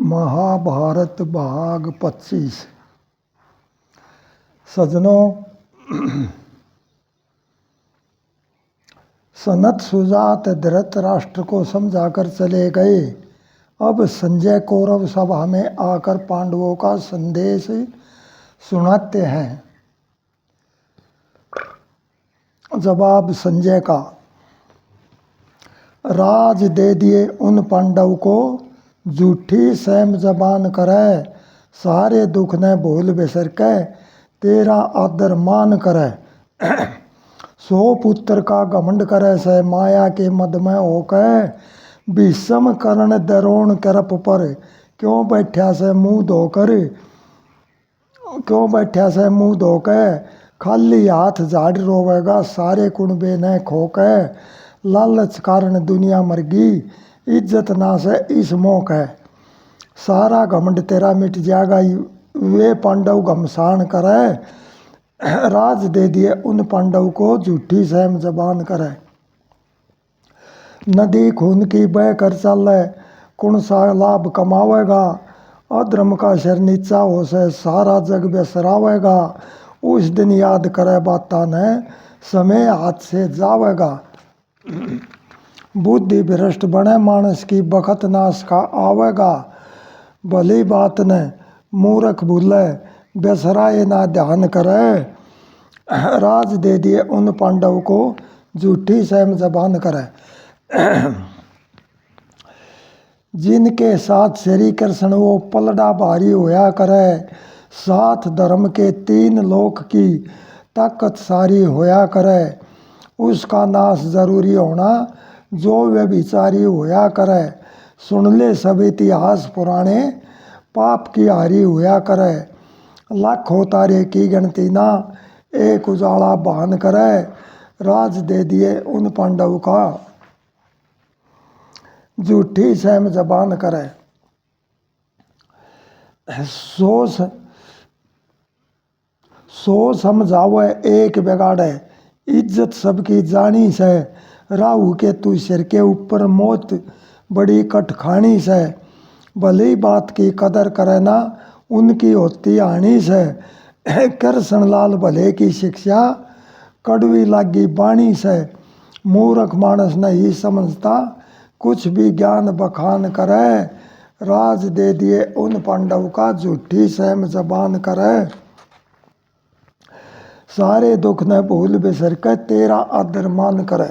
महाभारत भाग 25। सज्जनों, सनत सुजात धृतराष्ट्र को समझाकर चले गए। अब संजय कौरव सभा में आकर पांडवों का संदेश सुनाते हैं। जवाब संजय का। राज दे दिए उन पांडव को, झूठी सहम जबान करे। सारे दुख ने भूल बिसर के, तेरा आदर मान करे। 100 पुत्र का घमंड करे से, माया के मद में होके। भीषम कर्ण दरोण करप पर, क्यों बैठ्या से मुंह धोके। खाली हाथ झाड़ रोवेगा, सारे कुणबे ने खोके। लालच कारण दुनिया मरगी, इज्जत नाश है इस मोह है। सारा घमंड तेरा मिट जाएगा, वे पांडव घमसान करे। राज दे दिए उन पांडव को, झूठी सहम जबान करे। नदी खून की बह कर चले, कौन सा लाभ कमावेगा। अधर्म का सिर नीचा हो से, सारा जग बेसरावेगा। उस दिन याद करे बाता ने, समय हाथ से जावेगा। बुद्धि भ्रष्ट बने मानस की, बखत नाश का आवेगा। भली बात ने मूर्ख भूले, बेसराए ना ध्यान करे। राज दे दिए उन पांडव को, झूठी सहम जबान करे। जिनके साथ श्री कृष्ण वो पलड़ा भारी होया करे। साथ धर्म के 3 लोक की, ताकत सारी होया करे। उसका नाश जरूरी होना, जो व्यभिचारी होया करे। सुन ले सब इतिहास पुराने, पाप की हारी होया करे। लाखों तारे की गिनती ना, एक उजाला बहान करे। राज दे दिए उन पांडव का, झूठी सहम जबान करे। सो समझावे एक बिगाड़े, इज्जत सबकी जानी से। राहु के तू सिर के ऊपर, मौत बड़ी कटखानी से। भली बात की कदर करे ना, उनकी होती हानि से। कृष्ण लाल भले की शिक्षा, कड़वी लागी बाणी से। मूर्ख मानस नहीं समझता, कुछ भी ज्ञान बखान करे। राज दे दिए उन पांडव का, झूठी सहम जबान करे। सारे दुख ने भूल बिसर के, तेरा आदर मान करे।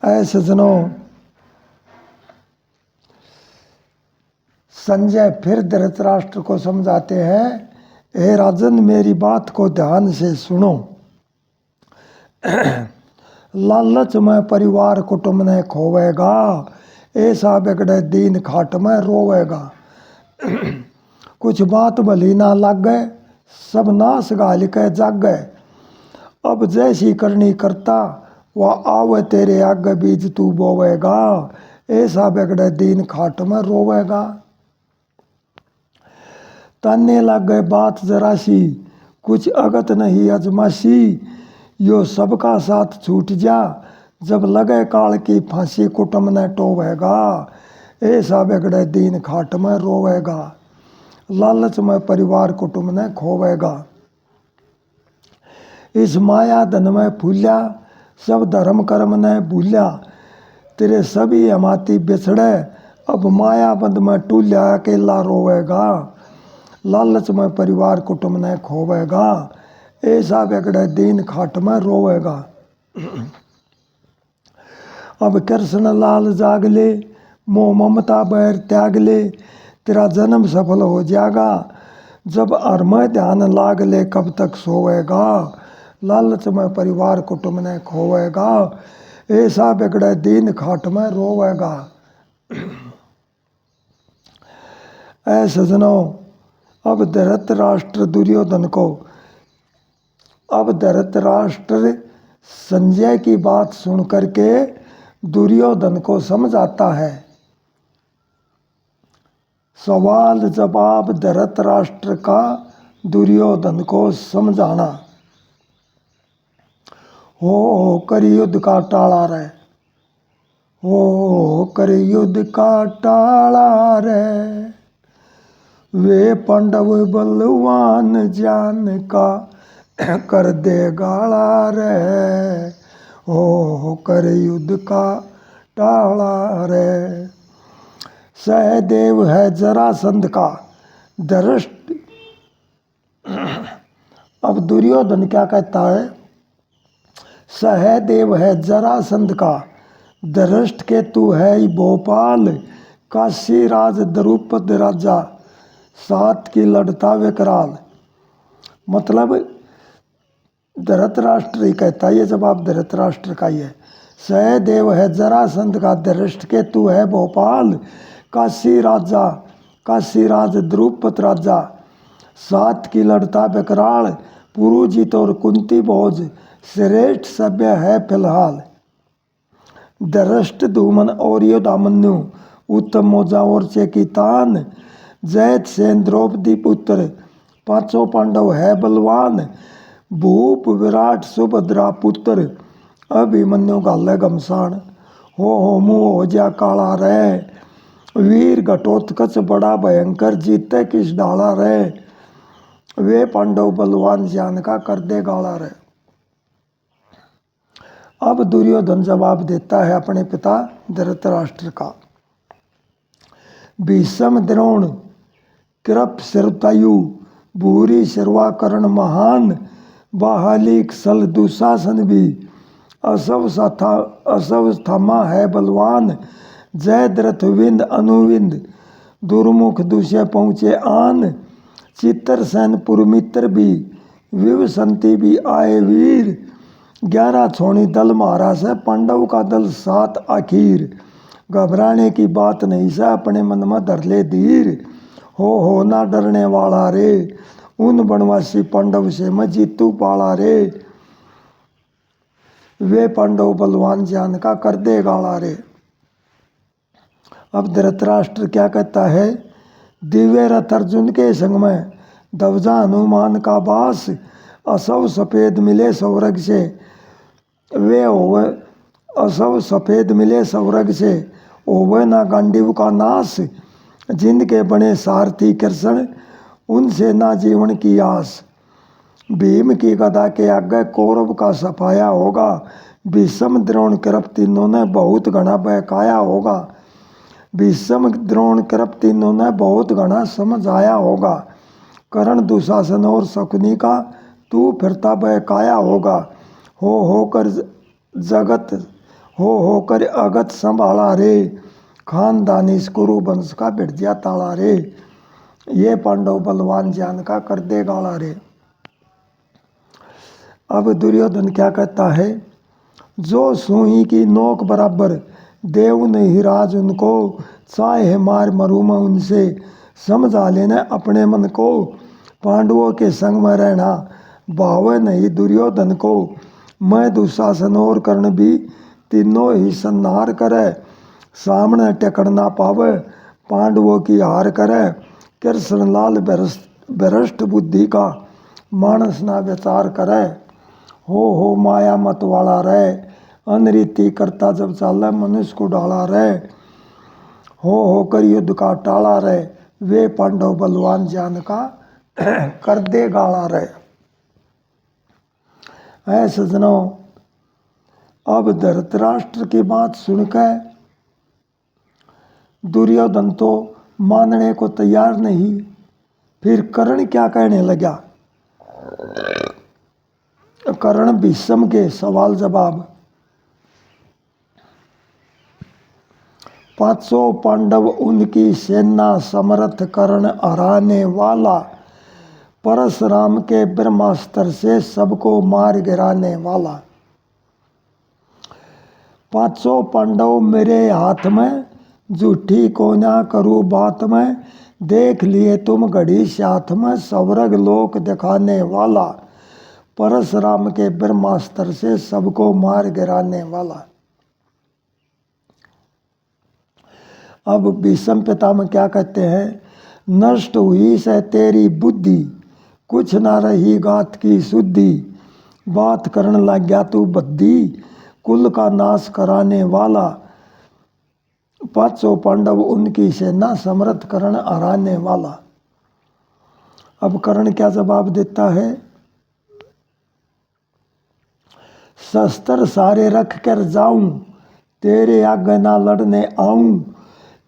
ऐसे सज्जनों, संजय फिर धृतराष्ट्र को समझाते हैं। हे राजन, मेरी बात को ध्यान से सुनो। लालच में परिवार कुटुंब ने खोवेगा, ऐसा बिगड़े दीन खाट में रोवेगा। कुछ बात भली ना लागे, सब नाश गाल के जागे। अब जैसी करनी करता, वह आवे तेरे आगे बीज तू बोवेगा। ऐसा बिगड़े दीन खाट में रोवेगा। ताने लागे बात जरासी, कुछ अगत नहीं अजमासी। यो सबका साथ छूट जा, जब लगे काल की फांसी कुटुंब ने टोवेगा। ऐसा बिगड़े दीन खाट में रोवेगा। लालच में परिवार कुटुंब ने खोवेगा। इस माया धन में फूल्या, सब धर्म कर्म ने भूल्या। तेरे सभी हमाती बिछड़े, अब माया बंद में टूल्या, अकेला रोवेगा। लालच में परिवार कुटुंब ने खोवेगा, ऐसा बिगड़े दीन खाट में रोवेगा। अब कृष्ण लाल जाग ले, मोह ममता बैर त्याग ले। तेरा जन्म सफल हो जाएगा, जब हरमय ध्यान लाग ले, कब तक सोवेगा। लालच में परिवार कुटुंब ने खोवेगा, ऐसा बिगड़े दीन खाट में रोवेगा। ऐ सज्जनों, अब धृतराष्ट्र संजय की बात सुन करके दुर्योधन को समझाता है। सवाल जवाब धृतराष्ट्र का दुर्योधन को समझाना। हो कर युद्ध का टाला रहे, हो कर युद्ध का टाला रे। वे पांडव बलवान जान का कर दे गाला रे। हो कर युद्ध का टाला रे। सहदेव है जरासंध का दृष्ट। अब दुर्योधन क्या कहता है? सहदेव है जरासंध का दृष्ट के तू है भोपाल। काशी राज द्रुपद राजा सात की लड़ता विकराल। मतलब धृतराष्ट्र ही कहता है, ये जवाब धृतराष्ट्र का ही है। सहदेव है जरासंध का दृष्ट के तू है भोपाल। काशी राज द्रुपद राजा सात की लड़ता विकराल। पुरुजित और कुंती भोज श्रेष्ठ सभ्य है फिलहाल। दृष्ट धूमन और योधामन्यु उत्तम मौजा और चेकितान। जैत सेन द्रौपदी पुत्र पांचों पांडव है बलवान। भूप विराट सुभद्रा पुत्र अभिमन्यु गाले घमसान। हो मुँह हो जा काला रे। वीर घटोत्कच बड़ा भयंकर जीते किस डाला रे। वे पांडव बलवान जान का कर दे गाला रे। अब दुर्योधन जवाब देता है अपने पिता धृतराष्ट्र का। भीष्म द्रोण कृप सिरतायु भूरी शर्वा कर्ण महान। बाहलिक सल दुशासन भी असव थामा है बलवान। जय द्रथविंद अनुविंद दुर्मुख दुष्य पहुँचे आन। चित्रसेन पुरमित्र भी विवसंती भी आए वीर। 11 छोणी दल महाराज है पांडव का दल 7 आखिर। घबराने की बात नहीं सा अपने मन में धर ले धीर। हो ना डरने वाला रे। उन बनवासी पांडव से मैं जीतू पाला रे। वे पांडव बलवान जान का कर दे गाला रे। अब धृतराष्ट्र क्या कहता है? दिव्य रथ अर्जुन के संग में ध्वजा हनुमान का बास। असव सफेद मिले स्वर्ग से वे होवे। असव सफेद मिले स्वर्ग से होवे ना गांडीव का नाश। जिनके बने सारथी कृष्ण उनसे ना जीवन की आस। भीम की गदा के आगे कौरव का सफाया होगा। भीष्म द्रोण कृप तीनों ने बहुत घना बहकाया होगा। भीष्म द्रोण कृप तीनों ने बहुत घना समझाया होगा। कर्ण दुशासन और शकुनी का तू फिरता बहकाया होगा। होकर जगत होकर अगत संभाला रे। खानदानी कुरु वंश का बिरजा ताला रे। ये पांडव बलवान जान का कर दे गाला रे। अब दुर्योधन क्या कहता है? जो सुई की नोक बराबर देव नहीं राज उनको। चाहे मार मरू मैं उनसे समझा लेना अपने मन को। पांडवों के संग में रहना भावे नहीं दुर्योधन को। मैं दुशासन और कर्ण भी तीनों ही संहार करे। सामने टेकड़ ना पावे पांडवों की हार करे। कृष्ण लाल भ्रष्ट बुद्धि का मानस ना विचार करे। हो माया मत वाला रहे। अनरीति करता जब चाले मनुष्य को डाला रहे। होकर युद्ध का टाला रहे। वे पांडव बलवान जान का कर दे गाला रहे। ऐ सजनों, अब धृतराष्ट्र की बात सुनकर दुर्योधन तो मानने को तैयार नहीं। फिर कर्ण क्या कहने लगा? कर्ण भीष्म के सवाल जवाब। 500 पांडव उनकी सेना समर्थ कर्ण हराने वाला। परशुराम के ब्रह्मास्त्र से सबको मार गिराने वाला। 500 पांडव मेरे हाथ में झूठी को ना करूँ बात में। देख लिए तुम घड़ी साथ में स्वर्ग लोक दिखाने वाला। परशुराम के ब्रह्मास्त्र से सबको मार गिराने वाला। अब भीष्म पितामह क्या कहते हैं? नष्ट हुई से तेरी बुद्धि कुछ ना रही गात की शुद्धि। बात करने लग गया तू बद्दी कुल का नाश कराने वाला। पांचों पांडव उनकी सेना समृद्ध कर्ण हराने वाला। अब कर्ण क्या जवाब देता है? शस्त्र सारे रख कर जाऊं, तेरे आगे ना लड़ने आऊं,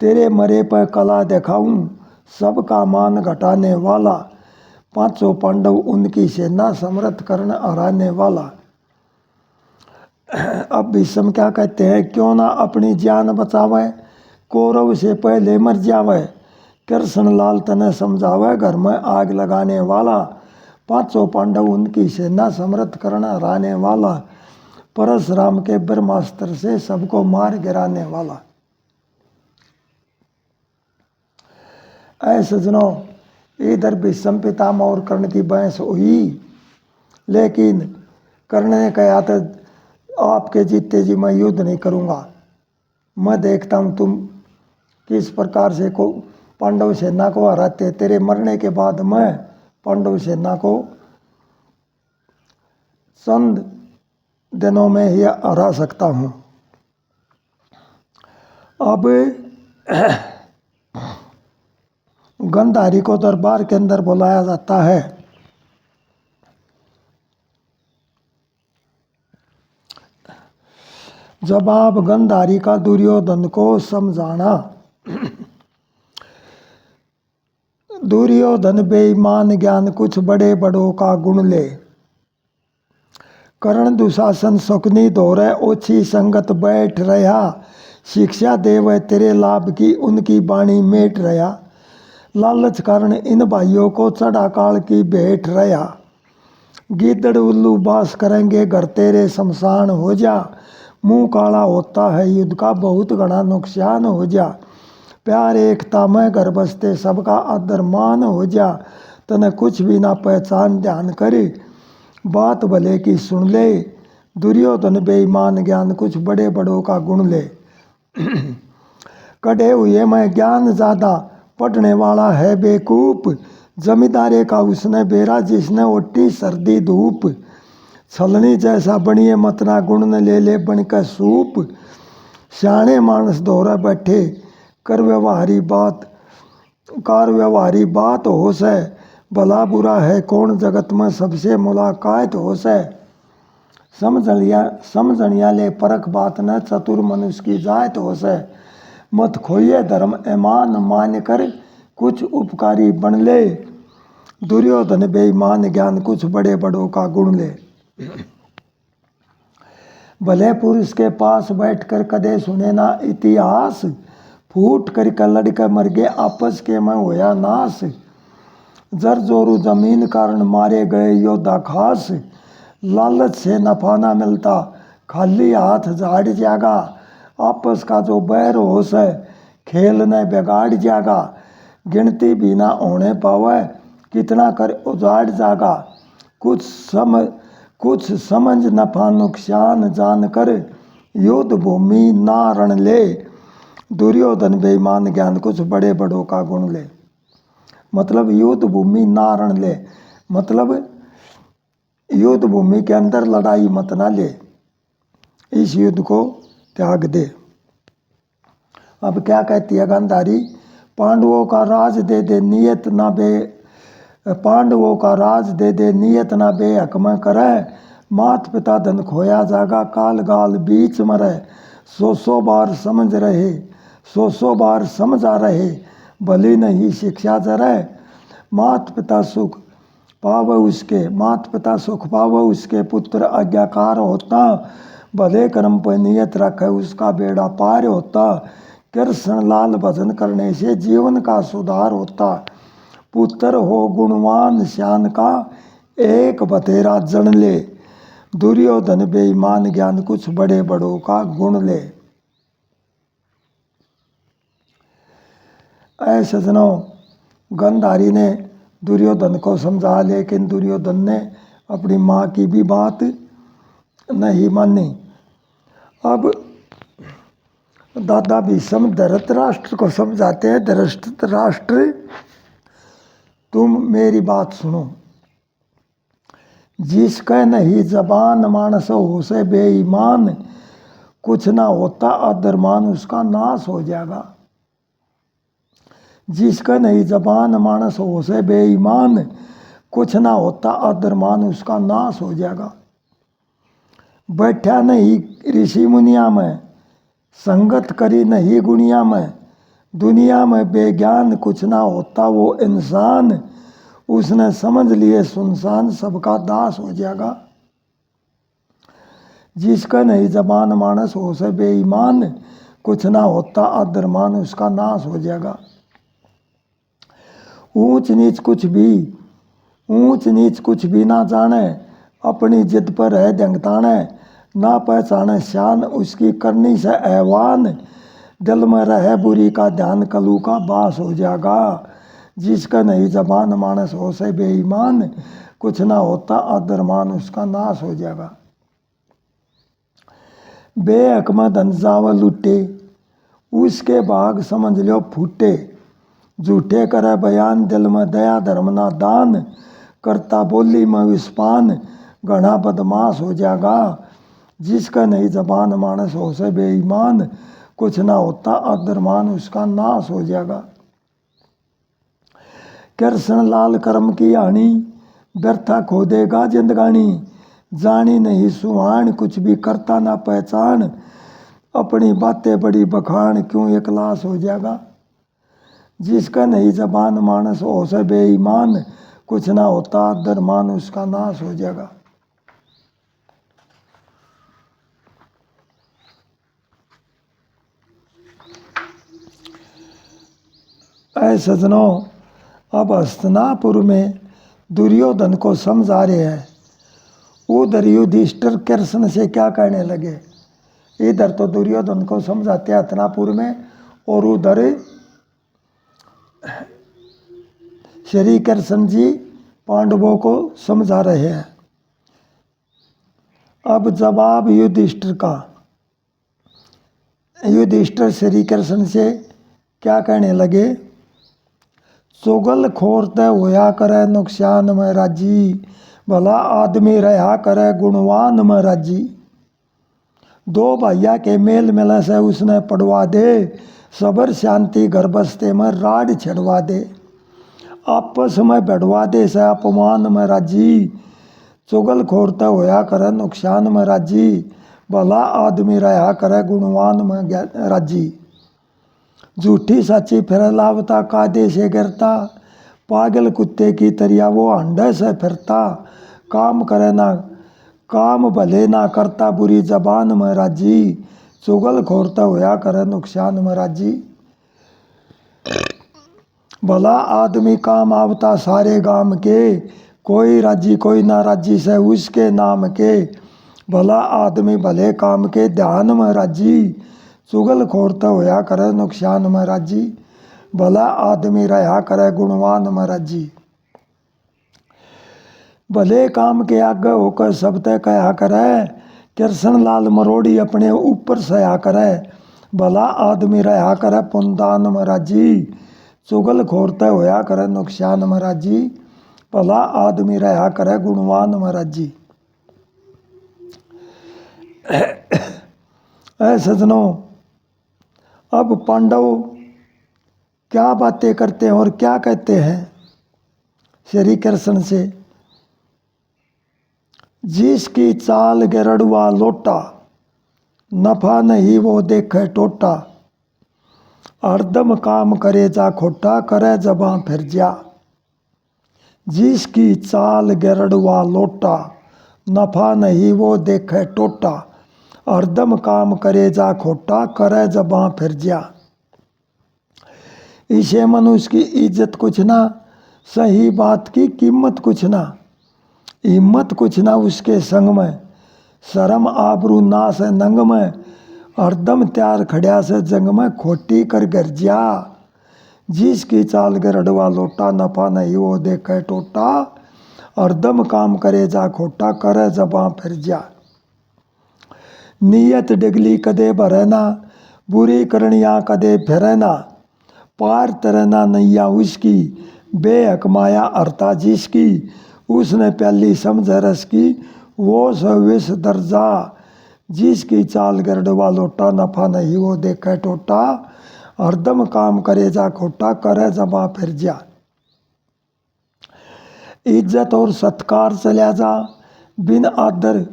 तेरे मरे पर कला दिखाऊं, सबका मान घटाने वाला। पांचों पांडव उनकी सेना समृद्ध कर्ण हराने वाला। अब भीष्म क्या कहते हैं? क्यों ना अपनी जान बचावे, कौरव से पहले मर जावे, कृष्ण लाल तने समझावे, घर में आग लगाने वाला। पांचों पांडव उनकी सेना समृद्ध कर्ण हराने वाला, परशुराम के ब्रह्मास्त्र से सबको मार गिराने वाला। ऐसे सज्जनों, इधर भीष्म पितामह और कर्ण की बहस हुई, लेकिन कर्ण ने कहा था आपके जीते जी मैं युद्ध नहीं करूंगा, मैं देखता हूं तुम किस प्रकार से को पांडव सेना को हराते, तेरे मरने के बाद मैं पांडव सेना को चंद दिनों में ही हरा सकता हूं। अब गंधारी को दरबार के अंदर बुलाया जाता है। जवाब गंधारी का दुर्योधन को समझाना। दुर्योधन बेईमान ज्ञान कुछ बड़े बड़ों का गुण ले, कर्ण दुशासन शकुनी दोहरे ओछी संगत बैठ रहा, शिक्षा देव तेरे लाभ की उनकी वाणी मेट रहा, लालच कारण इन भाइयों को चढ़ा काल की भेंट रहा, गीदड़ उल्लू बास करेंगे घर तेरे शमशान हो जा, मुंह काला होता है युद्ध का बहुत घना नुकसान हो जा, प्यार एकता में घर बसते सबका आदर मान हो जा, तने कुछ भी ना पहचान ध्यान करे, बात भले की सुन ले, दुर्योधन बेईमान ज्ञान कुछ बड़े बड़ों का गुण ले। कड़े हुए में ज्ञान ज्यादा, पढ़ने वाला है बेकूफ, जमींदारे का उसने बेरा जिसने ओटी सर्दी धूप, छलनी जैसा बनिए मतना गुण न ले ले बनकर सूप, सियाणे मानस दोहरा बैठे कर व्यवहारी बात होश है, भला बुरा है कौन जगत में सबसे मुलाकात होश है, समझनिया ले परख बात न चतुर मनुष्य की जात होश है, मत खोइए धर्म ईमान मान कर कुछ उपकारी बन ले, दुर्योधन बेईमान ज्ञान कुछ बड़े बड़ों का गुण ले। भले पुरुष के पास बैठकर कदे सुने ना इतिहास, फूट कर लड़के मर गए आपस के में होया नाश, जर जोरू जमीन कारण मारे गए योद्धा खास, लालच से नफा ना मिलता खाली हाथ झाड़ जाएगा, आपस का जो बैर होश है खेल ने बिगाड़ जाएगा, गिनती भी ना होने पावे कितना कर उजाड़ जाएगा, कुछ समझ नफा नुकसान जान कर युद्ध भूमि ना रण ले, दुर्योधन बेईमान ज्ञान कुछ बड़े बड़ों का गुण ले। मतलब युद्ध भूमि ना रण ले, मतलब युद्ध भूमि के अंदर लड़ाई मत ना ले, इस युद्ध को त्याग दे। अब क्या कहती है गांधारी? पांडवों का राज दे दे नियत ना बे, पांडवों का राज दे दे नियत ना बेहक में करे, मात पिता धन खोया जागा काल गाल बीच मरे, सौ बार समझ रहे सौ बार समझा रहे, भली नहीं शिक्षा जरे, मात पिता सुख पावे उसके पुत्र आज्ञाकार होता, भले कर्म पर नियत रखे उसका बेड़ा पार होता, कृष्ण लाल भजन करने से जीवन का सुधार होता, पुत्र हो गुणवान श्यान का एक बतेरा जन ले, दुर्योधन बेईमान ज्ञान कुछ बड़े बड़ों का गुण ले। ऐसे सज्जनों, गंधारी ने दुर्योधन को समझा, लेकिन दुर्योधन ने अपनी माँ की भी बात नहीं मानी। अब दादा भीष्म धृतराष्ट्र को समझाते हैं, धृतराष्ट्र तुम मेरी बात सुनो, जिसका नहीं जबान मानस हो से बेईमान, कुछ ना होता अधर्मान उसका नाश हो जाएगा। जिसका नहीं जबान मानस हो से बेईमान, कुछ ना होता अधर्मान उसका नाश हो जाएगा। बैठा नहीं ऋषि मुनिया में, संगत करी नहीं गुनिया में, दुनिया में बेज्ञान कुछ ना होता वो इंसान, उसने समझ लिए सुनसान सबका दास हो जाएगा। जिसका नहीं जबान मानस हो से बेईमान, कुछ ना होता अधर्मान उसका नाश हो जाएगा। ऊंच नीच कुछ भी ना जाने, अपनी जिद पर है दंगताने, ना पहचाने शान उसकी करनी से ऐवान, दिल में रहे बुरी का ध्यान कलू का बास हो जाएगा। जिसका नहीं जबान मानस हो से बेईमान, कुछ ना होता अधर्मान उसका नाश हो जाएगा। बेहक में धन जाव लुटे, उसके भाग समझ लो फूटे, झूठे करे बयान दिल में दया धर्म ना दान, करता बोली में विस्पान, घना बदमाश हो जाएगा। जिसका नहीं जबान मानस हो से बेईमान, कुछ ना होता अधर्मान उसका नाश हो जाएगा। कृष्ण लाल कर्म की हानि, व्यर्था खो देगा जिंदगानी, जानी नहीं सुहान कुछ भी करता ना पहचान, अपनी बातें बड़ी बखान क्यों एक लाश हो जाएगा। जिसका नहीं जबान मानस हो से बेईमान, कुछ ना होता अधर्मान उसका नाश हो जाएगा। ऐ सजनों, अब हस्तिनापुर में दुर्योधन को समझा रहे हैं। उधर युधिष्ठिर कृष्ण से क्या कहने लगे। इधर तो दुर्योधन को समझाते हस्तिनापुर में, और उधर श्री कृष्ण जी पांडवों को समझा रहे हैं। अब जवाब युधिष्ठिर का। युधिष्ठिर श्री कृष्ण से क्या कहने लगे। चुगल खोरते होया करे नुकसान में राजी, भला आदमी रहा करे गुणवान में राजी। दो भैया के मेल मिले से उसने पढ़वा दे, सबर शांति घर बसते में राड छड़वा दे। आपस में बढ़वा दे से अपमान में राजी, चुगल खोरते होया करे नुकसान में राजी, भला आदमी रहा करे गुणवान में राजी। झूठी सच्ची फिर लावता कायदे से गिरता, पागल कुत्ते की तरिया वो अंडे से फिरता। काम करे ना काम भले ना करता, बुरी जबान में राजी, चुगल खोरता होया करे नुकसान में राजी। भला आदमी काम आवता सारे गाम के, कोई राजी कोई नाराजी से उसके नाम के। भला आदमी भले काम के ध्यान में राजी, चुगल खोरता होया करे नुकसान में राजी। भला आदमी रहा करे गुणवान में राजी। भले काम के आगे होकर सब तय कहा करे, कृष्ण लाल मरोड़ी अपने ऊपर सया करे। भला आदमी रहा करे पुनदान में राजी, चुगल खोरते होया करे नुकसान में राजी। भला आदमी रहा करे गुणवान में राजी। ऐ सजनों, अब पांडव क्या बातें करते हैं और क्या कहते हैं श्री कृष्ण से। जिसकी चाल गिरड़ुआ लोटा, नफा नहीं वो देखे टोटा। हरदम काम करे जा खोटा, करे जबां फिर जा। जिसकी चाल गिरड़ुआ लोटा, नफा नहीं वो देखे टोटा। हरदम काम करे जा खोटा, करे जबां फिर जा। इसे मनुष्य की इज्जत कुछ ना, सही बात की कीमत कुछ ना, हिम्मत कुछ ना उसके संग में। शर्म आबरू नास है नंग में, हरदम त्यार खड़िया से जंग में खोटी कर घर जा। जिसकी चाल गिरड़वा लोटा, नफा नहीं वो देखे टोटा। हरदम काम करे जा खोटा, करे जबां फिर जा। नीयत डिगली कदे भरेना, बुरी करनिया कदे फिरेना। पार तरना नैया उसकी, बेहक माया हरता जिसकी। उसने प्याली समझ रस की, वो सविस दर्जा। जिसकी चाल गरडवा लोटा, नफा नहीं वो देखे टोटा, हरदम काम करे जा खोटा, करे जबा फिर जा। इज्जत और सत्कार चल्या जा, बिन आदर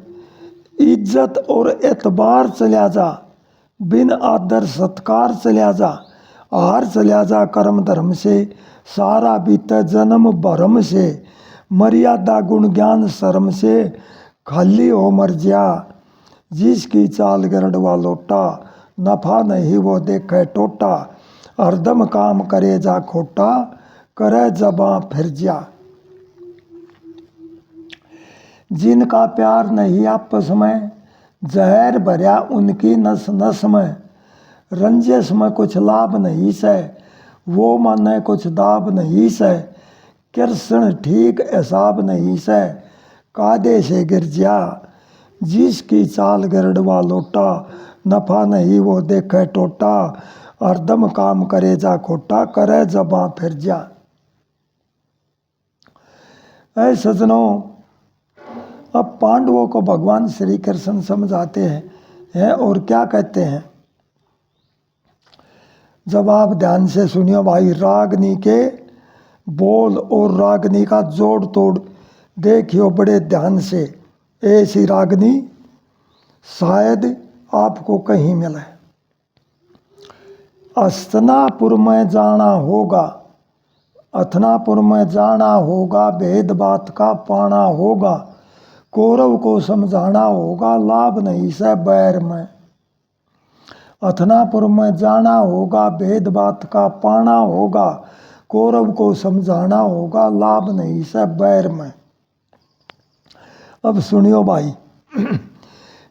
इज्जत और एतबार चल्या जा, बिन आदर सत्कार चल्या जा, हार चल्या जा कर्म धर्म से, सारा बीते जन्म भरम से, मर्यादा गुण ज्ञान शर्म से, खाली हो मर जा। जिसकी चाल गरडवा लोटा, नफा नहीं वो देखे टोटा, हरदम काम करे जा खोटा, करे जबां फिर जा। जिनका प्यार नहीं आपस में, जहर भरया उनकी नस नस में, रंजिश में कुछ लाभ नहीं से, वो माने कुछ दाब नहीं से, कृष्ण ठीक हिसाब नहीं से, कायदे से गिर जा। जिसकी चाल गरडवा लोटा, नफा नहीं वो देखे टोटा, हरदम काम करे जा खोटा, करे जबां फिर जा। ऐ सजनों, अब पांडवों को भगवान श्री कृष्ण समझाते हैं और क्या कहते हैं, जब आप ध्यान से सुनियो भाई। रागनी के बोल और रागनी का जोड़ तोड़ देखियो बड़े ध्यान से। ऐसी रागनी शायद आपको कहीं मिले। हस्तिनापुर में जाना होगा, हस्तिनापुर में जाना होगा, भेद बात का पाना होगा, कौरव को समझाना होगा, लाभ नहीं से बैर में। हस्तिनापुर में जाना होगा, भेद बात का पाना होगा, कौरव को समझाना होगा, लाभ नहीं से बैर में। अब सुनियो भाई।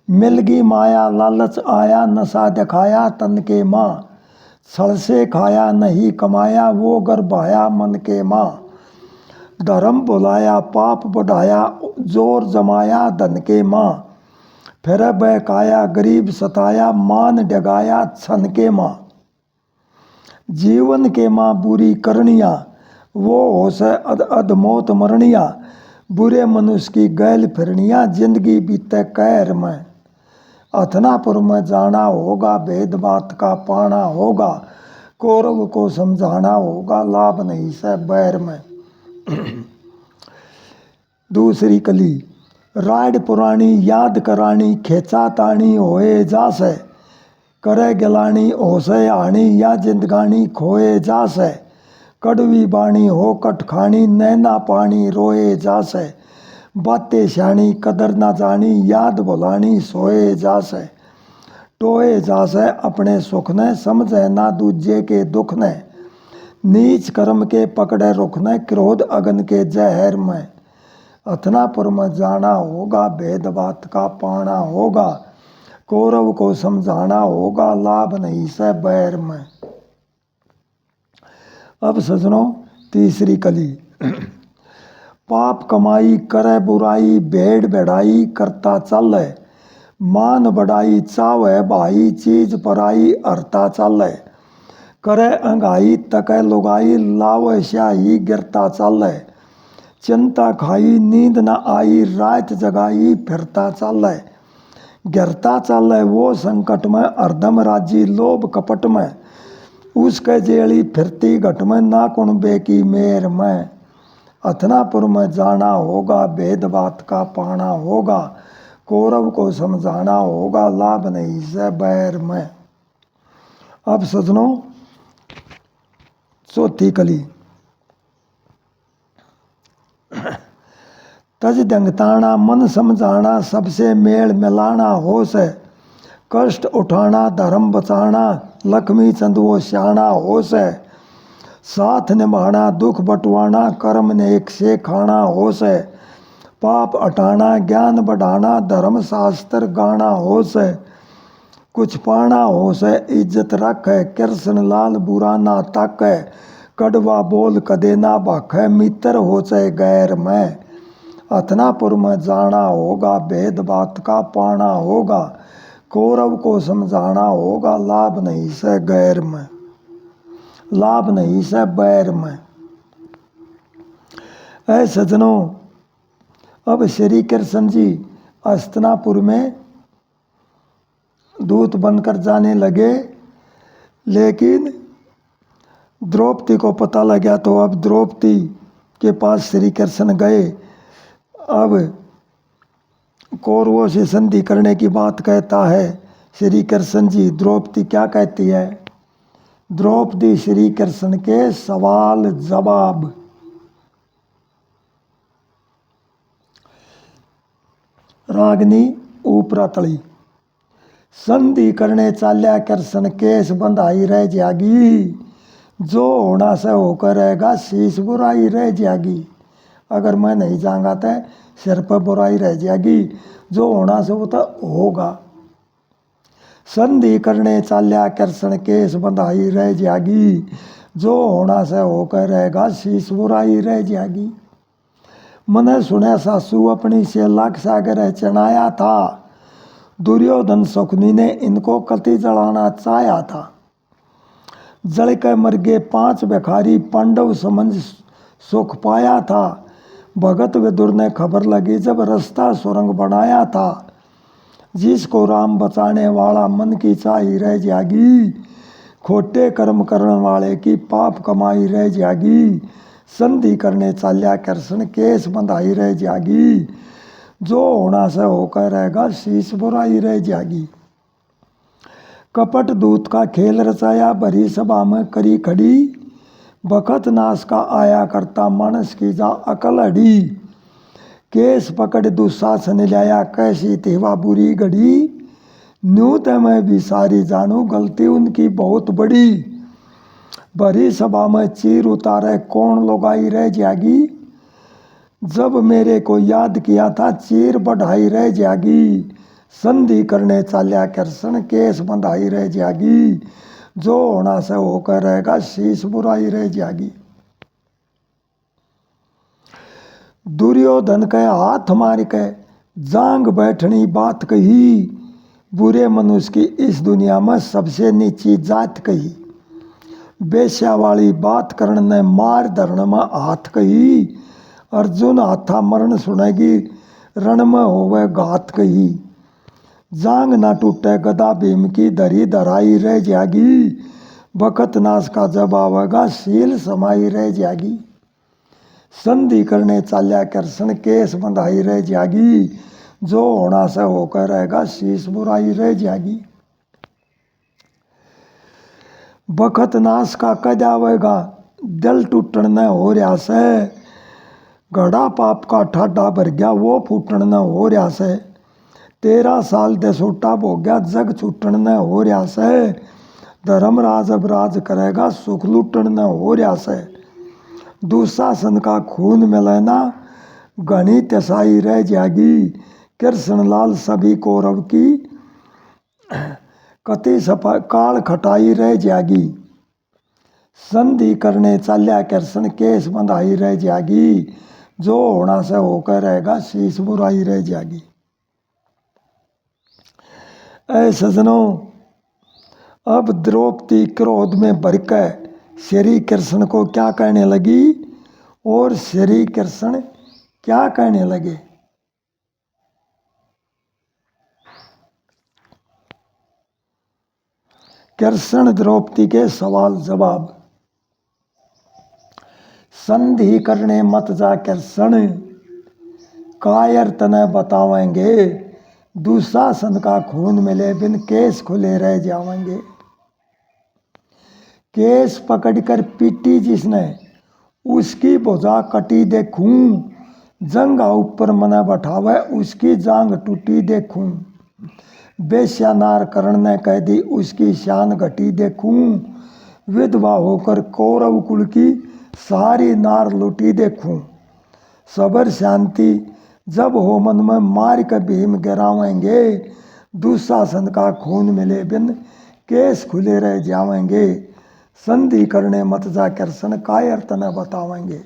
मिलगी माया लालच आया, नशा दिखाया तन के माँ, छल से खाया नहीं कमाया, वो गर्भाया मन के माँ। धर्म बुलाया पाप बढ़ाया, जोर जमाया धन के माँ, फिर बहकाया गरीब सताया, मान डगाया छन के माँ। जीवन के माँ बुरी करनिया, वो हो से अधमौत मरनिया, बुरे मनुष्य की गैल फिरनिया, जिंदगी बीते कहर में। हस्तिनापुर में जाना होगा, भेद बात का पाना होगा, कौरव को समझाना होगा, लाभ नहीं से बैर में। दूसरी कली। राड पुरानी याद करानी, खेचा तानी होए जासे, करे गिलानी होसे आनी, या जिंदगानी खोए जासे, कड़वी बाणी हो कटखानी, नैना पानी रोए जासे, बातें श्याणी कदर ना जानी, याद भुलानी सोए जासे, टोए जासे अपने सुख ने, समझे ना दूजे के दुख ने, नीच कर्म के पकड़े रुख ने, क्रोध अगन के जहर में। हस्तिनापुर में जाना होगा, भेद बात का पाना होगा, कौरव को समझाना होगा, लाभ नहीं से बैर में। अब सजनों, तीसरी कली। पाप कमाई करे बुराई, भेड़ बेड़ाई करता चले, मान बढ़ाई चावे भाई, चीज पराई हरता चले, करे अंगाई तके लुगाई, लावे स्याही गिरता चले, चिंता खाई नींद न आई, रात जगाई फिरता चले, गिरता चले वो संकट में, हरदम राजी लोभ कपट में, उसके जेली फिरती घट में, ना कुणबे की मेर में। हस्तिनापुर में जाना होगा, भेद बात का पाना होगा, कौरव को समझाना होगा, लाभ नहीं से बैर में। अब सजनों, चौथी कली। तज दंगताना मन समझाना, सबसे मेल मिलाना हो से, कष्ट उठाना धर्म बचाना, लक्ष्मी चंदुओ श्याना हो से, साथ निभाना दुख बटवाना, कर्म नेक से खाना हो से, पाप हटाना ज्ञान बढ़ाना, धर्म शास्त्र गाना हो से, कुछ पाना हो से, इज्जत रखे कृष्ण लाल बुरा ना ताके, कड़वा बोल कदे ना भाखे, मित्र हो से गैर में। हस्तिनापुर में जाना होगा, भेद बात का पाना होगा, कौरव को समझाना होगा, लाभ नहीं से गैर में, लाभ नहीं से बैर में। ऐ सजनों, अब श्री कृष्ण जी हस्तिनापुर में दूत बनकर जाने लगे, लेकिन द्रौपदी को पता लगा तो अब द्रौपदी के पास श्री कृष्ण गए। अब कौरवों से संधि करने की बात कहता है श्री कृष्ण जी। द्रौपदी क्या कहती है? द्रौपदी श्री कृष्ण के सवाल जवाब। रागनी ऊपरातली। संधि करने चाल्या कृष्ण केस बंधाई रह जागी, जो होना से होकर रहेगा शीश बुराई रह जागी। अगर मैं नहीं जाऊंगा तो सिर पर बुराई रह जाएगी, जो होना से वो तो होगा। संधि करने चाल्या कृष्ण केस बंधाई रह जागी, जो होना से होकर रहेगा शीश बुराई रह जाएगी। मने सुने सासू अपनी से लाख सागर चढ़ाया था, दुर्योधन शकुनी ने इनको कति जलाना चाहा था। जल के मर गए 5 भिखारी, पांडव समझ सुख पाया था। भगत विदुर ने खबर लगी जब रास्ता सुरंग बनाया था। जिसको राम बचाने वाला मन की चाही रह जागी, खोटे कर्म करने वाले की पाप कमाई रह जागी। संधि करने चाल्या कृष्ण केस बंधाई रह जागी, जो होना से होकर रहेगा शीश बुराई रह जागी। कपट दूत का खेल रचाया, भरी सभा में करी खड़ी। बखत नाश का आया करता, मानस की जा अकल अड़ी। केस पकड़ दुशासन लाया, कैसी तेवा बुरी घड़ी। न्यू तो मैं भी सारी जानू, गलती उनकी बहुत बड़ी। भरी सभा में चीर उतारे, कौन लोगाई रह जागी। जब मेरे को याद किया था, चीर बढ़ाई रह जागी। संधि करने चाल्या कृष्ण केस बंधाई रह जागी, जो होना से होकर रहेगा शीश बुराई रह जागी। दुर्योधन के हाथ मार के जांग बैठनी बात कही, बुरे मनुष्य की इस दुनिया में सबसे नीची जात कही। बेश्या वाली बात करने ने मार धरण में हाथ कही, अर्जुन हाथा मरण सुनेगी रण में होवे घात कही। जांग ना टूटे गदा भीम की, धरी धराई रह जागी। बखत नाश का जब आवेगा, शील समाई रह जागी। संधि करने चाल्या कृष्ण केस बंधाई रह जागी, जो होना से होकर रहेगा शीश बुराई रह जागी। बखत नाश का कद आवेगा, दिल टूटन न हो रहा से। घड़ा पाप का ठाडा भर गया, वो फूटन न हो रहा से। 13 साल देसोटा हो गया, जग छूटन न हो रहा से। धर्मराज अब राज करेगा, सुख लूटन न हो रहा से। दुशासन का खून में लेना, घनी तसाई रह जागी। कृष्ण लाल सभी कौरव की, कति सफा काल खटाई रह जागी। संधि करने चाल्या कृष्ण केस बंधाई रह जागी, जो होना से होकर रहेगा शीश बुराई रह जागी। ऐ सजनों, अब द्रौपदी क्रोध में भरकर श्री कृष्ण को क्या कहने लगी और श्री कृष्ण क्या कहने लगे। कृष्ण द्रौपदी के सवाल जवाब। संधि करने मत जा कृष्ण, कायर तने बतावेंगे। दुशासन का खून मिले बिन केस खुले रह जावेंगे। केस पकड़कर पीटी जिसने, उसकी भुजा कटी देखूं। जंगा ऊपर मना बैठावे, उसकी जांग टूटी देखूं। बेश्या नार करण ने कह दी, उसकी शान घटी देखूं। विधवा होकर कौरव कुल की, सारी नार लुटी देखूं। सबर शांति जब हो मन में, मार के भीम गिरावेंगे। दुशासन का खून मिले बिन केस खुले रह जावेंगे। संधि करने मत जा कृष्ण, कायर तने बतावेंगे।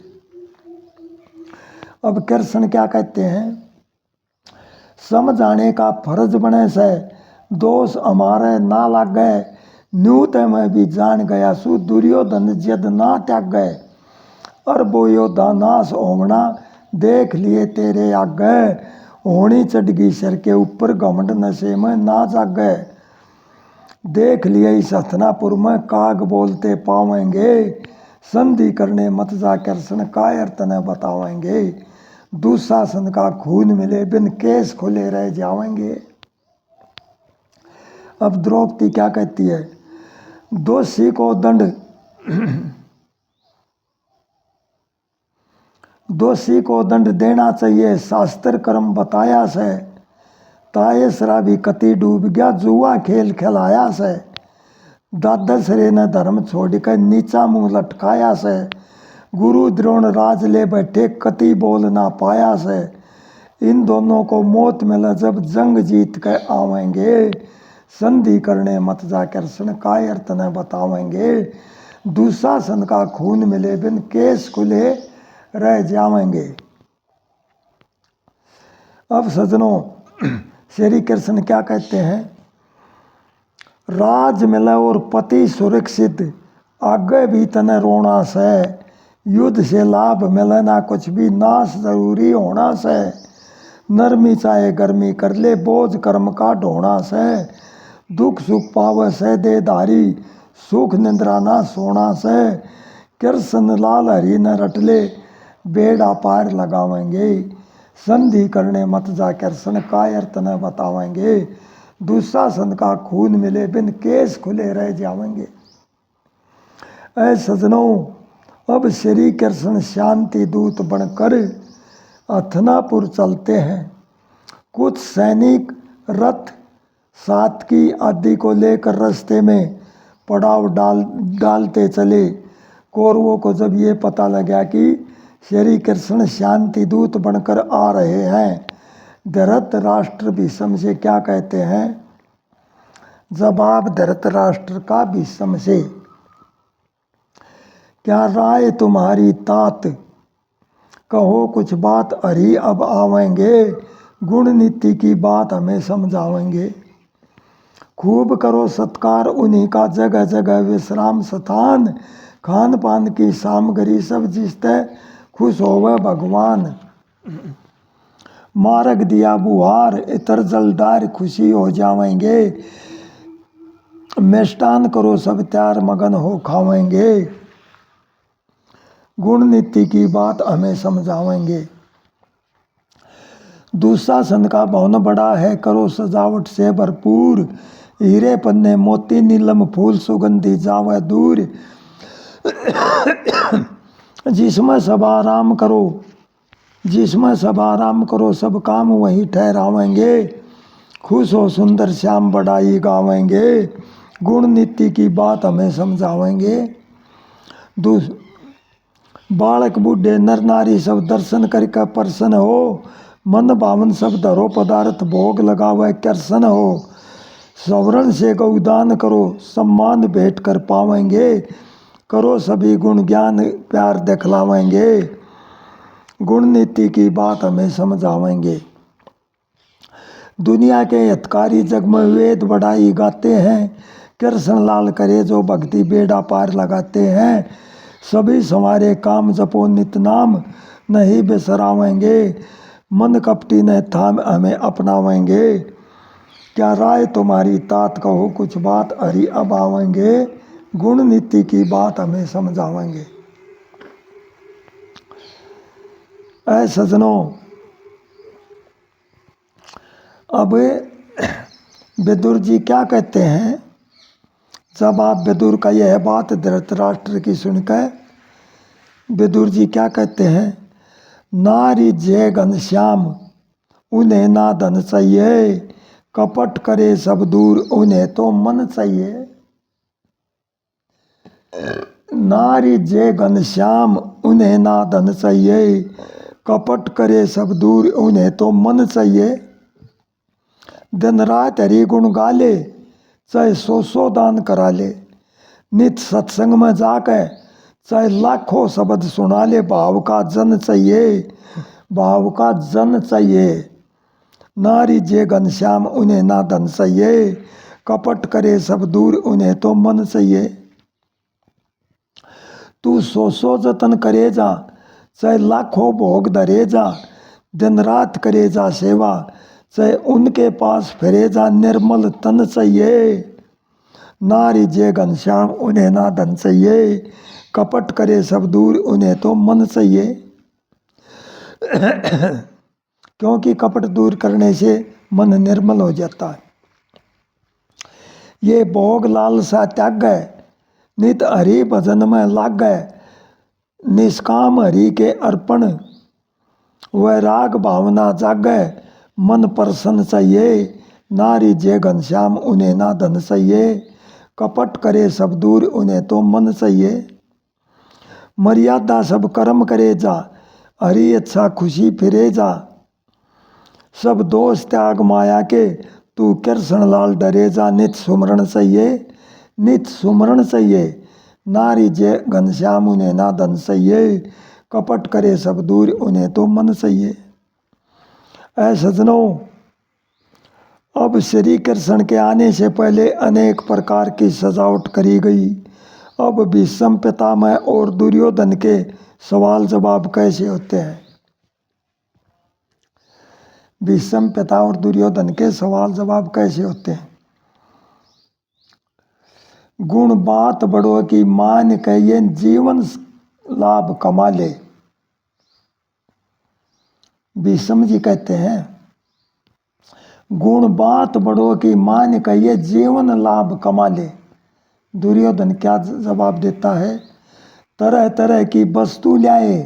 अब कृष्ण क्या कहते हैं, समझाने का फर्ज बने से दोष हमारे ना लग गए। न्यू ते मैं भी जान गया सु, दुर्योधन जद ना त्याग गए। और वो योद्धा नाश होना देख लिए तेरे आगे। होनी चढ़ गई सिर के ऊपर, घमंड नशे में ना जाग गए। देख लिया इस हथनापुर में काग बोलते पावेंगे, संधि करने मत जा कृष्ण कायर तने बतावेंगे, दुशासन का खून मिले बिन केस खुले रह जावेंगे। अब द्रौपदी क्या कहती है, दोषी को दंड दोषी को दंड देना चाहिए, शास्त्र कर्म बताया से, ताये शराबी कति डूब गया जुआ खेल खिलाया से, दादा सरे ने धर्म छोड़ कर नीचा मुंह लटकाया से, गुरु द्रोण राज ले बैठे कति बोल ना पाया से, इन दोनों को मौत मिला जब जंग जीत कर आवेंगे, संधि करने मत जा कृष्ण काय अर्थ न बतावेंगे, दुशासन का खून मिले बिन केस खुले रह जावेंगे। अब सजनों श्री कृष्ण क्या कहते हैं, राज मिले और पति सुरक्षित आगे भी तने रोना से, युद्ध से लाभ मिले ना कुछ भी नाश जरूरी होना से, नरमी चाहे गर्मी कर ले बोझ कर्म का ढोना से, दुख सुख पावे से देधारी सुख निंद्रा ना सोना से, कृष्ण लाल हरि न रटले बेड़ा पार लगावेंगे, संधि करने मत जा कृष्ण काय अर्थ न बतावेंगे, दुशासन का खून मिले बिन केस खुले रह जावेंगे। ऐ सजनों अब श्री कृष्ण शांति दूत बनकर हथनापुर चलते हैं। कुछ सैनिक रथ सात्की आदि को लेकर रास्ते में पड़ाव डालते चले। कौरवों को जब ये पता लगा कि श्री कृष्ण शांति दूत बनकर आ रहे हैं, धृतराष्ट्र भीष्म से क्या कहते हैं, जवाब धृतराष्ट्र का भीष्म से, क्या राय तुम्हारी तात, कहो कुछ बात हरि अब आवेंगे, गुण नीति की बात हमें समझावेंगे, खूब करो सत्कार उन्हीं का जगह जगह विश्राम स्थान, खान पान की सामग्री सब जिसते खुश होवे भगवान, मार्ग दिया बुहार इतर जलदार खुशी हो जावेंगे, मिष्टान करो सब त्यार मगन हो खावेंगे, गुण नीति की बात हमें समझावेंगे, दुशासन का भवन बड़ा है करो सजावट से भरपूर, हीरे पन्ने मोती नीलम फूल सुगंधी जावे दूर, जिसमें सब आराम करो सब काम वहीं ठहरावेंगे, खुश हो सुंदर श्याम बड़ाई गावेंगे, गुण नीति की बात हमें समझावेंगे, बालक बूढ़े नर नारी सब दर्शन करके प्रसन्न हो, मन भावन सब धरो पदार्थ भोग लगावे कृष्ण हो, सवरण से गौदान करो सम्मान भेंट कर पावेंगे, करो सभी गुण ज्ञान प्यार दिखलावेंगे, गुण नीति की बात हमें समझावेंगे। दुनिया के हितकारी जग में वेद बढ़ाई गाते हैं, कृष्ण लाल करे जो भक्ति बेड़ा पार लगाते हैं, सभी संवारे काम जपो नित नाम नहीं बिसरावेंगे, मन कपटी ने थाम हमें अपनावेंगे, क्या राय तुम्हारी तात कहो कुछ बात हरि अब आवेंगे, गुण नीति की बात हमें समझावेंगे। ऐ सजनों अब विदुर जी क्या कहते हैं, जब आप विदुर का यह बात धृतराष्ट्र की सुनकर विदुर जी क्या कहते हैं, नारी जय घनश्याम उन्हें ना धन चाहिए, कपट करे सब दूर उन्हें तो मन चाहिए, नारी जय घनश्याम उन्हें ना धन चाहिए, कपट करे सब दूर उन्हें तो मन चाहिए, दिन रात हरि गुण गा ले चाहे सौ दान करा ले, नित सत्संग में जाकर चाहे लाखों शब्द सुना ले, भाव का जन चाहिए, नारी जे घनश्याम उन्हें ना धन चाहिए, कपट करे सब दूर उन्हें तो मन चाहिए, तू सौ जतन करे जा चाहे लाखों भोग धरे जा, दिन रात करे जा सेवा चाहे उनके पास फिरे जा, निर्मल तन चाहिए, नारी जे घनश्याम उन्हें ना धन चाहिए, कपट करे सब दूर उन्हें तो मन चाहिए। क्योंकि कपट दूर करने से मन निर्मल हो जाता है। ये भोग लालसा त्याग है, नित हरि भजन में लाग है, निष्काम हरि के अर्पण वैराग भावना जागे, मन प्रसन्न चाहिए, नारी जे घनश्याम उन्हें ना धन चाहिए, कपट करे सब दूर उन्हें तो मन चाहिए। मर्यादा सब कर्म करे जा, हरि अच्छा खुशी फिरे जा, सब दोष त्याग माया के, तू कृष्ण लाल डरे जा, नित सुमरण चाहिए, नित सुमरण चाहिए, नारी जे घनश्याम उन्हें ना धन चाहिए, कपट करे सब दूर उन्हें तो मन चाहिए। ऐ सजनों, अब श्री कृष्ण के आने से पहले अनेक प्रकार की सजावट करी गई। अब भीष्म पितामह और दुर्योधन के सवाल जवाब कैसे होते हैं? भीष्म पिता और दुर्योधन के सवाल जवाब कैसे होते हैं? गुण बात बड़ों की मान कहिए, जीवन लाभ कमा ले। भीष्म जी कहते हैं, गुण बात बड़ों की मान कहिए, जीवन लाभ कमा ले। दुर्योधन क्या जवाब देता है? तरह तरह की वस्तु लाए,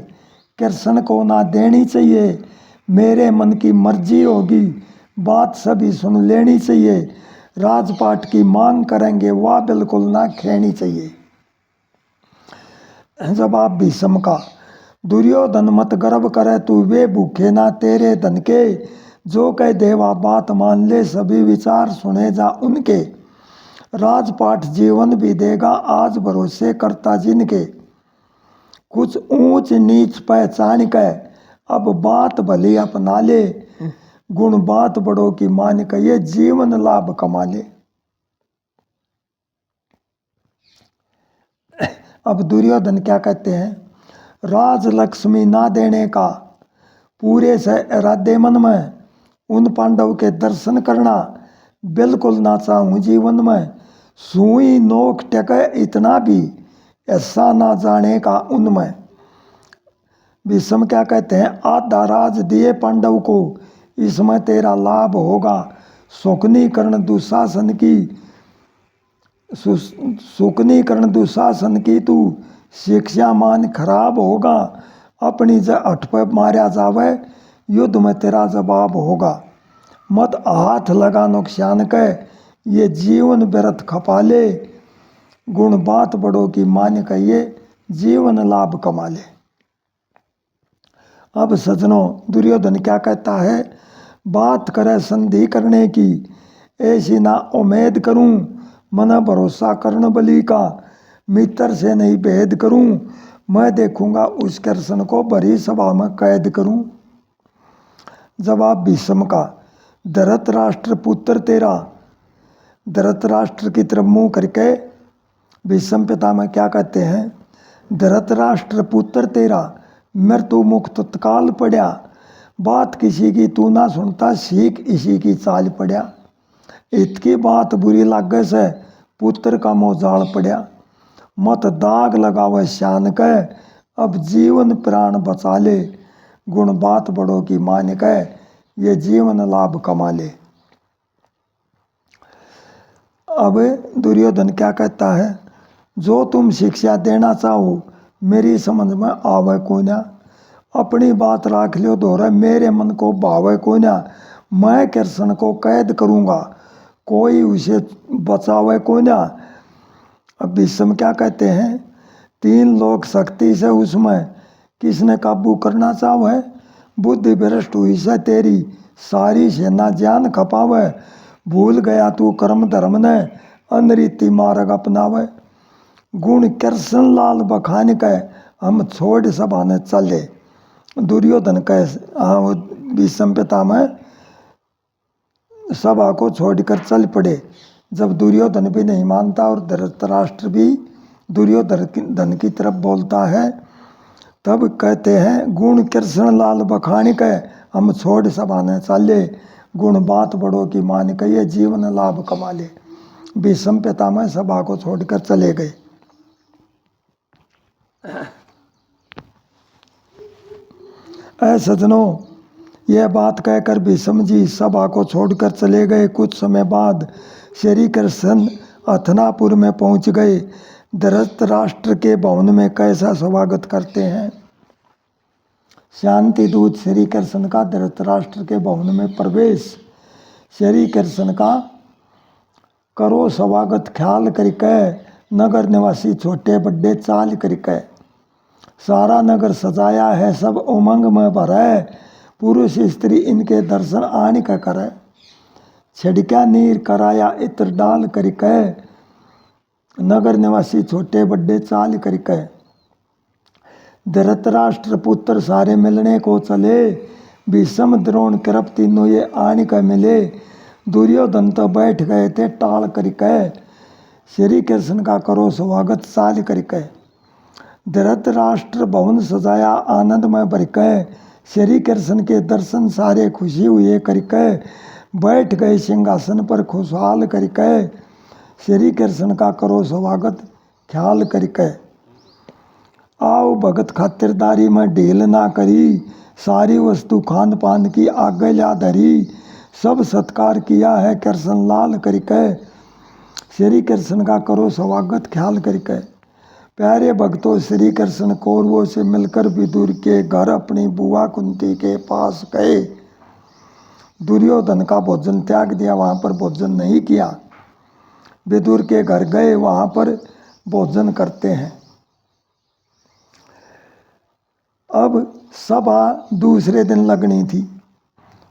कृष्ण को ना देनी चाहिए, मेरे मन की मर्जी होगी, बात सभी सुन लेनी चाहिए, राजपाट की मांग करेंगे वह बिल्कुल ना खेनी चाहिए। जवाब भीष्म का, दुर्योधन मत गर्व करे तू, वे भूखे ना तेरे धन के, जो कह देवा बात मान ले, सभी विचार सुने जा उनके, राजपाट जीवन भी देगा आज भरोसे करता जिनके, कुछ ऊंच नीच पहचान के, अब बात भली अपना ले, गुण बात बड़ों की मान कहिए, जीवन लाभ कमा ले। अब दुर्योधन क्या कहते हैं? राज लक्ष्मी ना देने का पूरे से इरादे मन में, उन पांडव के दर्शन करना बिल्कुल ना चाहूँ जीवन में, सुई नोक टके इतना भी ऐसा ना जाने का उनमें। भीष्म क्या कहते हैं? आधा राज दिए पांडव को, इसमें तेरा लाभ होगा, शोकनीकरण दुशासन की, शोकनीकरण दुशासन की तू शिक्षा मान खराब होगा, अपनी हठ पर मारा जावे, युद्ध में तेरा जवाब होगा, मत हाथ लगा नुकसान के, ये जीवन व्यर्थ खपा ले, गुण बात बड़ों की मान कहिए, जीवन लाभ कमा ले। अब सजनों, दुर्योधन क्या कहता है? बात करे संधि करने की, ऐसी ना उम्मीद करूं, मन भरोसा कर्ण बलि का, मित्र से नहीं भेद करूं, मैं देखूंगा उस कृष्ण को भरी सभा में कैद करूं। जवाब भीष्म का, धृतराष्ट्र पुत्र तेरा, धृतराष्ट्र की तरफ मुंह करके भीष्म पितामह क्या कहते हैं? धृतराष्ट्र पुत्र तेरा, मृत्यु मुख तत्काल पड़ा, बात किसी की तू ना सुनता, सीख इसी की चाल पड़ा, इतकी बात बुरी लागे से पुत्र का मोह जाल पड़ा, मत दाग लगावे शान के, अब जीवन प्राण बचा ले, गुण बात बड़ों की मान के, ये जीवन लाभ कमा ले। अब दुर्योधन क्या कहता है? जो तुम शिक्षा देना चाहो मेरी समझ में आवे को ना, अपनी बात राख लो दोहरा, मेरे मन को भावे को ना, मैं कृष्ण को कैद करूँगा, कोई उसे बचावे को ना। अब भीष्म क्या कहते हैं? 3 लोक शक्ति से उसमें किसने काबू करना चाहे, बुद्धि भ्रष्ट हुई से तेरी सारी सेना ज्ञान खपावे, भूल गया तू कर्म धर्म ने, अनरीति मार्ग अपनावे, गुण कृष्ण लाल बखान के, हम छोड़ सभा ने चले। दुर्योधन कह भीष्म पितामह सभा को छोड़कर चल पड़े। जब दुर्योधन भी नहीं मानता और धृतराष्ट्र भी दुर्योधन की तरफ बोलता है, तब कहते हैं, गुण कृष्ण लाल बखान के, हम छोड़ सभा ने चले, गुण बात बड़ों की मान कहिए, जीवन लाभ कमा ले। विषम पितामह सभा को छोड़कर चले गए। सज्जनों, यह बात कहकर भीष्म जी सभा को छोड़कर चले गए। कुछ समय बाद श्री कृष्ण हथनापुर में पहुंच गए। धृतराष्ट्र के भवन में कैसा स्वागत करते हैं। शांति दूत श्री कृष्ण का धृतराष्ट्र के भवन में प्रवेश। श्री कृष्ण का करो स्वागत ख्याल करके नगर निवासी छोटे बड़े चाल करके। सारा नगर सजाया है, सब उमंग में भरे। पुरुष स्त्री इनके दर्शन आने का करे। छिड़का नीर कराया इत्र डाल करके। नगर निवासी छोटे बड़े चाल करके। धृतराष्ट्र पुत्र सारे मिलने को चले। भीष्म द्रोण कृप तीनों ये आने का मिले। दुर्योधन तो बैठ गए थे टाल करके। श्री कृष्ण का करो स्वागत चाल करके। धृतराष्ट्र भवन सजाया आनंद में भरके। श्री कृष्ण के दर्शन सारे खुशी हुए करके। बैठ गए सिंहासन पर खुशहाल करके। श्री कृष्ण का करो स्वागत ख्याल करके। आओ भगत खातिरदारी में ढील ना करी। सारी वस्तु खान पान की आगे ला धरी। सब सत्कार किया है कृष्ण लाल करके। श्री कृष्ण का करो स्वागत ख्याल करके। प्यारे भक्तों, श्री कृष्ण कौरवों से मिलकर विदुर के घर अपनी बुआ कुंती के पास गए। दुर्योधन का भोजन त्याग दिया, वहाँ पर भोजन नहीं किया। विदुर के घर गए, वहाँ पर भोजन करते हैं। अब सभा दूसरे दिन लगनी थी।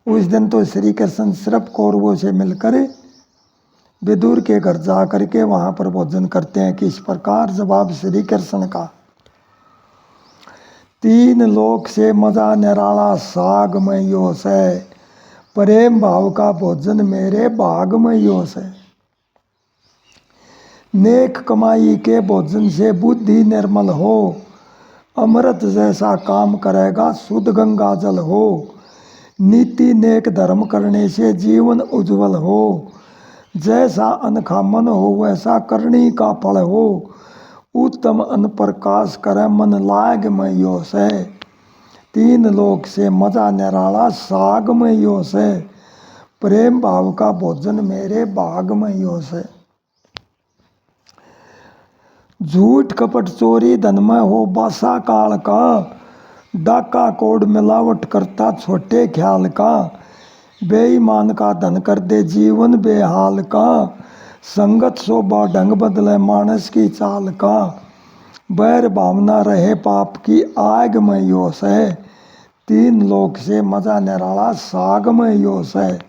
उस दिन तो श्री कृष्ण सिर्फ कौरवों से मिलकर विदुर के घर जा करके वहाँ पर भोजन करते हैं। किस प्रकार जवाब श्री कृष्ण का। तीन लोक से मजा निराला साग में योस है। प्रेम भाव का भोजन मेरे भाग में योस है। नेक कमाई के भोजन से बुद्धि निर्मल हो। अमृत जैसा काम करेगा शुद्ध गंगा जल हो। नीति नेक धर्म करने से जीवन उज्जवल हो। जैसा अन्न का मन हो वैसा करनी का फल हो। उत्तम अन्न प्रकाश करे मन लाग में योस है। तीन लोक से मजा निराला साग में योस है। प्रेम भाव का भोजन मेरे भाग में योस है। झूठ कपट चोरी धन में हो बासा काल का। डाका कोड मिलावट करता छोटे ख्याल का। बेईमान का धन कर दे जीवन बेहाल का। संगत शोभा ढंग बदले मानस की चाल का। बैर भावना रहे पाप की आग में योस है। तीन लोक से मजा निराला साग में योस है।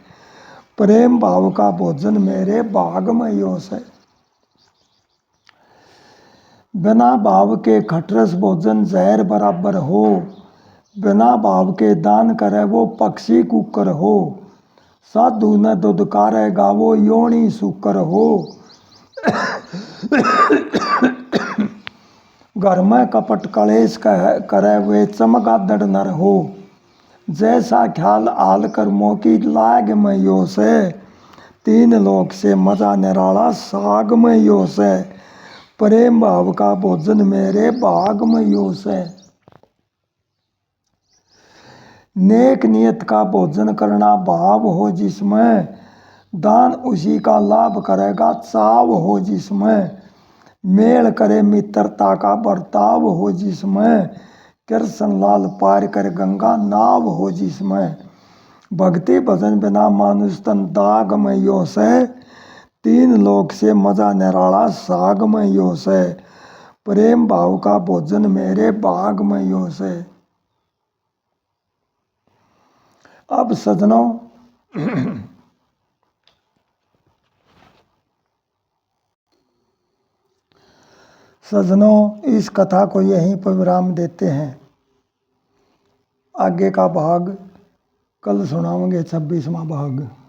प्रेम भाव का भोजन मेरे भाग में योस है। बिना भाव के खटरस भोजन जहर बराबर हो। बिना भाव के दान करे वो पक्षी कुकर हो। साधु न दुदकारेगा वो योनि सुकर हो। घर में कपट कलेश करे वे चमगादड़ नर हो। जैसा ख्याल आल कर मोकी लाग में योस है। तीन लोक से मजा निराला साग में योस है। प्रेम भाव का भोजन मेरे भाग में योस है। नेक नियत का भोजन करना भाव हो जिसमें। दान उसी का लाभ करेगा चाव हो जिसमें। मेल करे मित्रता का बर्ताव हो जिसमें। कृष्ण लाल पार कर गंगा नाव हो जिसमें। भक्ति भजन बिना मानुष तन दाग में योस है। तीन लोक से मजा निराला साग में योस है। प्रेम भाव का भोजन मेरे भाग में योस है। अब सज्जनों, इस कथा को यहीं पर विराम देते हैं। आगे का भाग कल सुनाओगे, 26वां भाग।